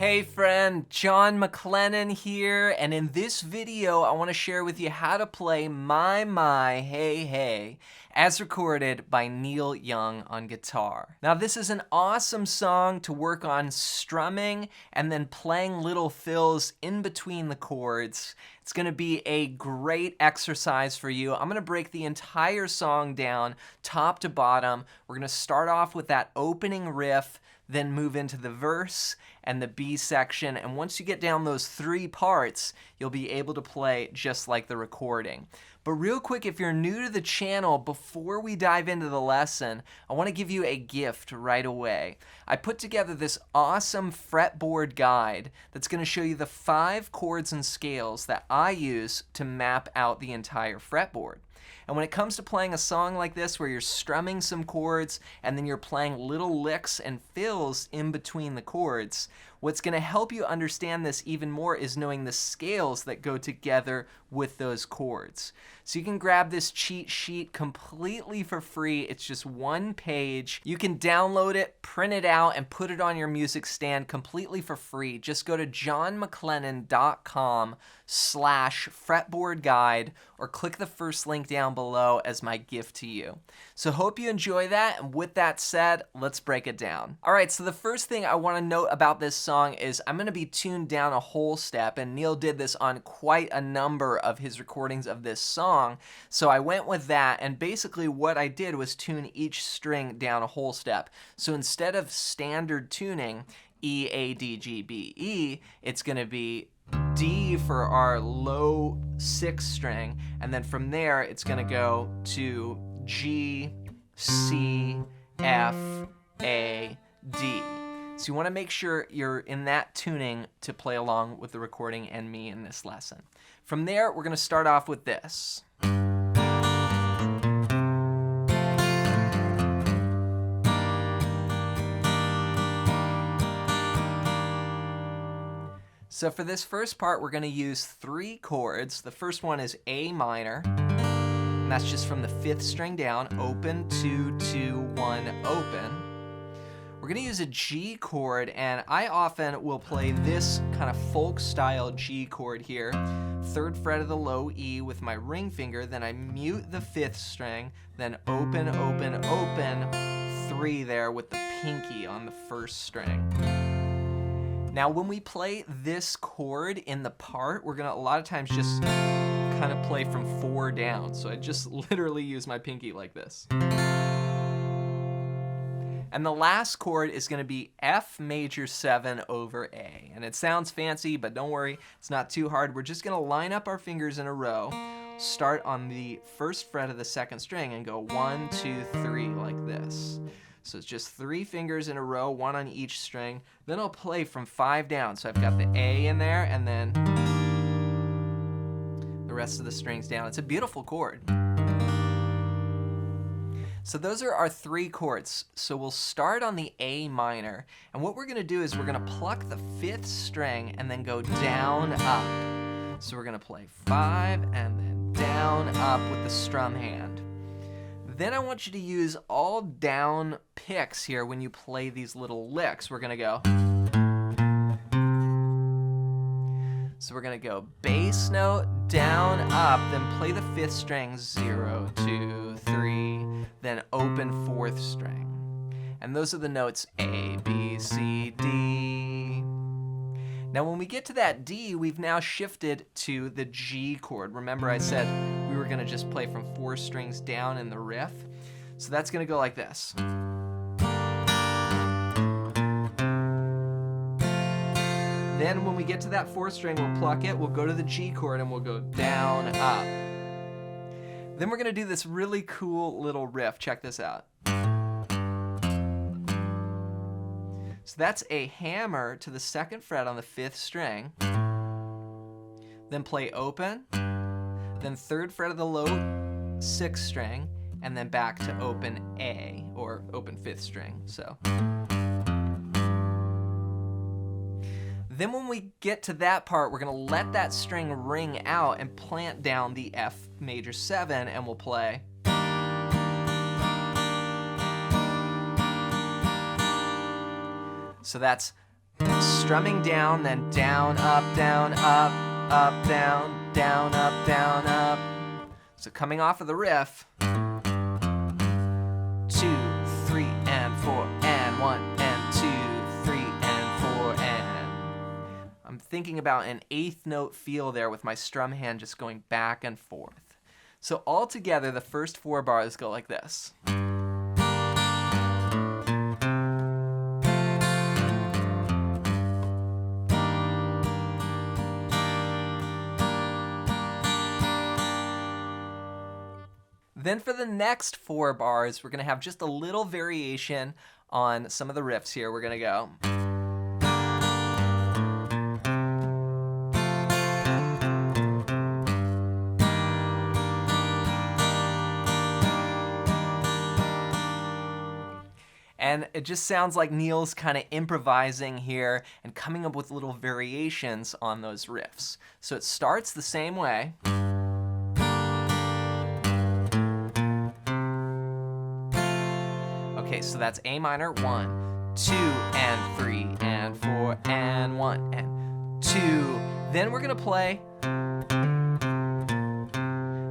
Hey friend, John McLennan here, and in this video I want to share with you how to play My Hey Hey as recorded by Neil Young on guitar. Now this is an awesome song to work on strumming and then playing little fills in between the chords. It's going to be a great exercise for you. I'm going to break the entire song down top to bottom. We're going to start off with that opening riff, then move into the verse and the B section, and once you get down those three parts, you'll be able to play just like the recording. But real quick, if you're new to the channel, before we dive into the lesson, I want to give you a gift right away. I put together this awesome fretboard guide that's going to show you the 5 chords and scales that I use to map out the entire fretboard. And when it comes to playing a song like this where you're strumming some chords and then you're playing little licks and fills in between the chords, what's going to help you understand this even more is knowing the scales that go together with those chords. So you can grab this cheat sheet completely for free. It's just 1 page. You can download it, print it out, and put it on your music stand completely for free. Just go to johnmclennan.com/fretboard guide or click the first link down below as my gift to you. So hope you enjoy that, and with that said, let's break it down. All right, so the first thing I want to note about this song is I'm going to be tuned down a whole step, and Neil did this on quite a number of his recordings of this song, so I went with that, and basically what I did was tune each string down a whole step. So instead of standard tuning, E, A, D, G, B, E, it's going to be D for our low 6th string, and then from there it's going to go to G, C, F, A, D. So you want to make sure you're in that tuning to play along with the recording and me in this lesson. From there, we're going to start off with this. So for this first part, we're going to use 3 chords. The first one is A minor, and that's just from the 5th string down, open, 2, 2, 1, open. We're going to use a G chord, and I often will play this kind of folk style G chord here, 3rd fret of the low E with my ring finger, then I mute the 5th string, then open, open, open, 3 there with the pinky on the 1st string. Now when we play this chord in the part, we're going to a lot of times just kind of play from 4 down. So I just literally use my pinky like this. And the last chord is going to be F major 7 over A. And it sounds fancy, but don't worry, it's not too hard. We're just going to line up our fingers in a row, start on the 1st fret of the 2nd string, and go 1, 2, 3 like this. So it's just 3 fingers in a row, 1 on each string. Then I'll play from 5 down. So I've got the A in there and then the rest of the strings down. It's a beautiful chord. So those are our 3 chords. So we'll start on the A minor. And what we're going to do is we're going to pluck the 5th string and then go down, up. So we're going to play 5 and then down, up with the strum hand. Then I want you to use all down picks here when you play these little licks. We're going to go. So we're going to go bass note, down, up, then play the 5th string, 0, 2, 3, then open 4th string. And those are the notes A, B, C, D. Now when we get to that D, we've now shifted to the G chord. Remember I said we were going to just play from 4 strings down in the riff? So that's going to go like this. Then when we get to that 4th string, we'll pluck it, we'll go to the G chord, and we'll go down, up. Then we're going to do this really cool little riff. Check this out. So that's a hammer to the 2nd fret on the 5th string. Then play open, then 3rd fret of the low 6th string, and then back to open A, or open 5th string. So. Then when we get to that part, we're going to let that string ring out and plant down the F major 7, and we'll play. So that's strumming down, then down, up, down, up, down, up, down, up. So coming off of the riff, 2, 3, and 4, and 1, and 2, 3, and 4, and I'm thinking about an eighth note feel there with my strum hand just going back and forth. So all together, the first 4 bars go like this. Then for the next 4 bars, we're going to have just a little variation on some of the riffs here. We're going to go. And it just sounds like Neil's kind of improvising here and coming up with little variations on those riffs. So it starts the same way. Okay, so that's A minor, 1, 2, and 3, and 4, and 1, and 2. Then we're gonna play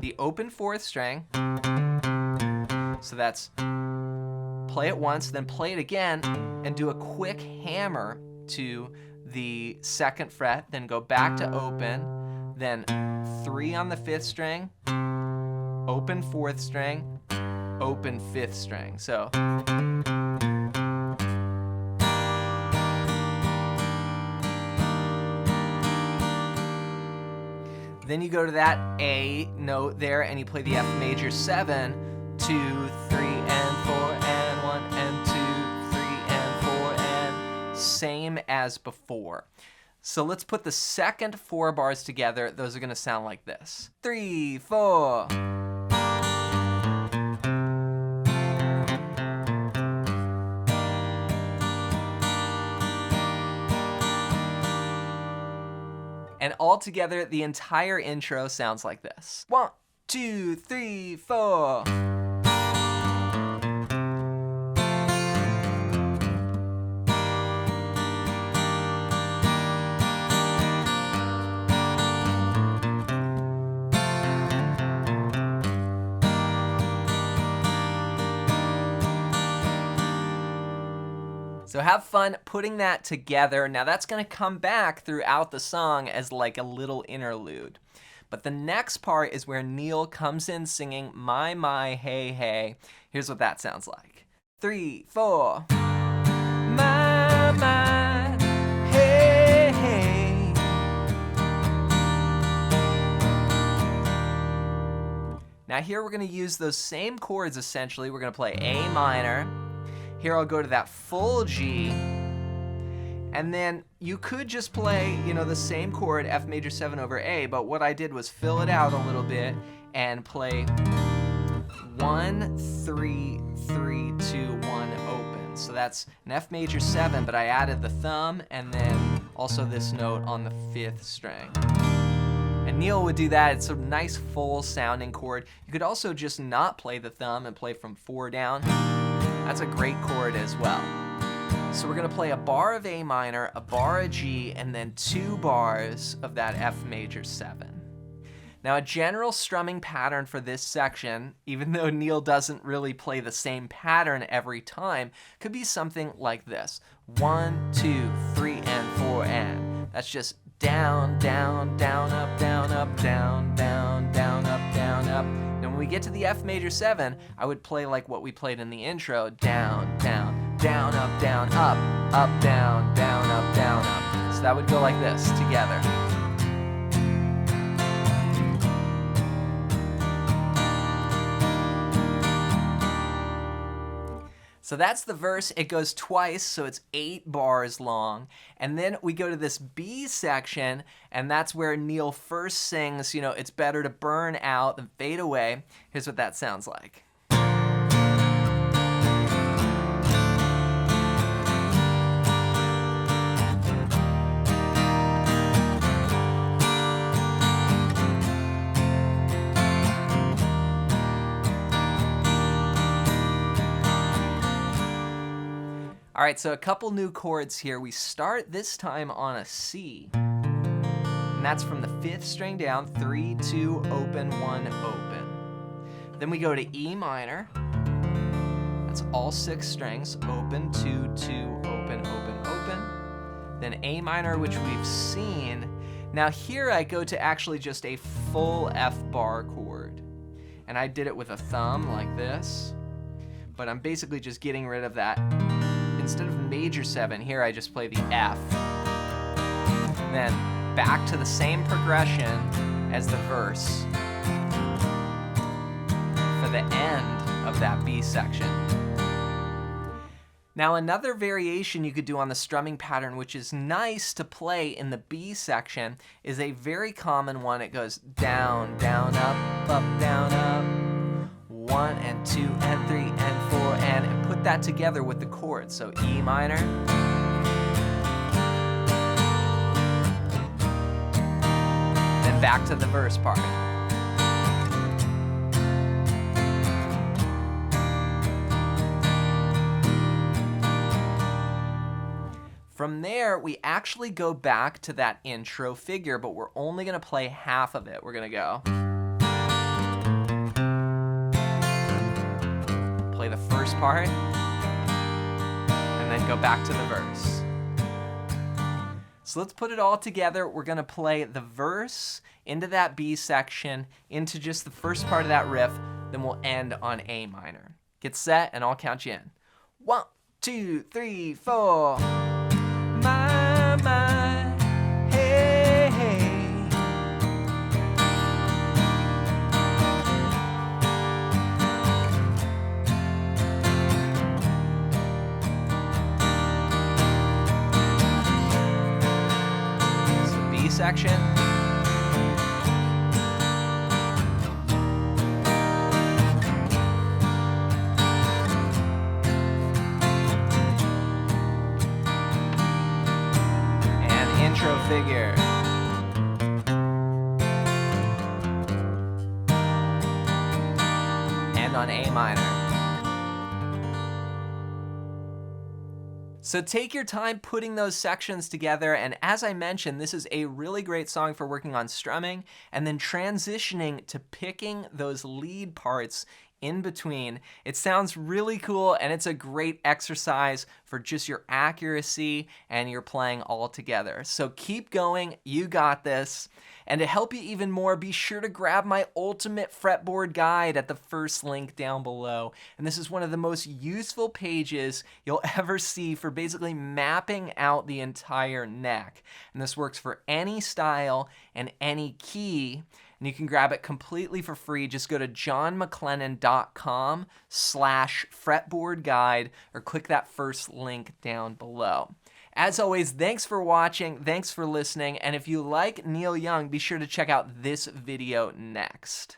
the open 4th string. So that's play it once, then play it again, and do a quick hammer to the 2nd fret, then go back to open, then 3 on the 5th string, open 4th string, open 5th string. So then you go to that A note there and you play the F major 7, 2, 3, and 4, and 1, and 2, 3, and 4, and same as before. So let's put the second 4 bars together. Those are going to sound like this. 3, 4. And all together, the entire intro sounds like this. 1, 2, 3, 4. So have fun putting that together. Now that's going to come back throughout the song as like a little interlude. But the next part is where Neil comes in singing My, Hey, Hey. Here's what that sounds like. 3, 4. My, hey, hey. Now here we're going to use those same chords essentially. We're going to play A minor. Here I'll go to that full G, and then you could just play, the same chord, F major 7 over A, but what I did was fill it out a little bit and play 1, 3, 3, 2, 1, open. So that's an F major 7, but I added the thumb and then also this note on the 5th string. And Neil would do that. It's a nice full sounding chord. You could also just not play the thumb and play from 4 down. That's a great chord as well. So we're going to play a bar of A minor, a bar of G, and then 2 bars of that F major 7. Now a general strumming pattern for this section, even though Neil doesn't really play the same pattern every time, could be something like this. 1, 2, 3, and 4, and. That's just down, down, down, up, down, up, down, down, down, up, down, up. And when we get to the F major 7, I would play like what we played in the intro. Down, down, down, up, down, up, down, down, up, down, up. So that would go like this together. So that's the verse. It goes twice, so it's 8 bars long. And then we go to this B section, and that's where Neil first sings, it's better to burn out than fade away. Here's what that sounds like. All right, so a couple new chords here. We start this time on a C, and that's from the 5th string down, 3, 2, open, 1, open. Then we go to E minor. That's all 6 strings, open, 2, 2, open, open, open. Then A minor, which we've seen. Now here I go to actually just a full F bar chord. And I did it with a thumb like this, but I'm basically just getting rid of that. Instead of major 7, here I just play the F. Then back to the same progression as the verse for the end of that B section. Now another variation you could do on the strumming pattern, which is nice to play in the B section, is a very common one. It goes down, down, up, down, up. 1 and 2 and 3 and 4 and put that together with the chords. So E minor. Then back to the verse part. From there, we actually go back to that intro figure, but we're only gonna play half of it. We're gonna go. Play the first part, and then go back to the verse. So let's put it all together. We're gonna play the verse into that B section, into just the first part of that riff, then we'll end on A minor. Get set, and I'll count you in. 1, 2, 3, 4. My, hey, hey. It's the B section. Intro figure. And on A minor. So take your time putting those sections together, and as I mentioned, this is a really great song for working on strumming and then transitioning to picking those lead parts in between. It sounds really cool, and it's a great exercise for just your accuracy and your playing all together. So keep going, you got this. And to help you even more, be sure to grab my ultimate fretboard guide at the first link down below. And this is one of the most useful pages you'll ever see for basically mapping out the entire neck. And this works for any style and any key. And you can grab it completely for free. Just go to johnmclennan.com/fretboard guide or click that first link down below. As always, thanks for watching, thanks for listening, and if you like Neil Young, be sure to check out this video next.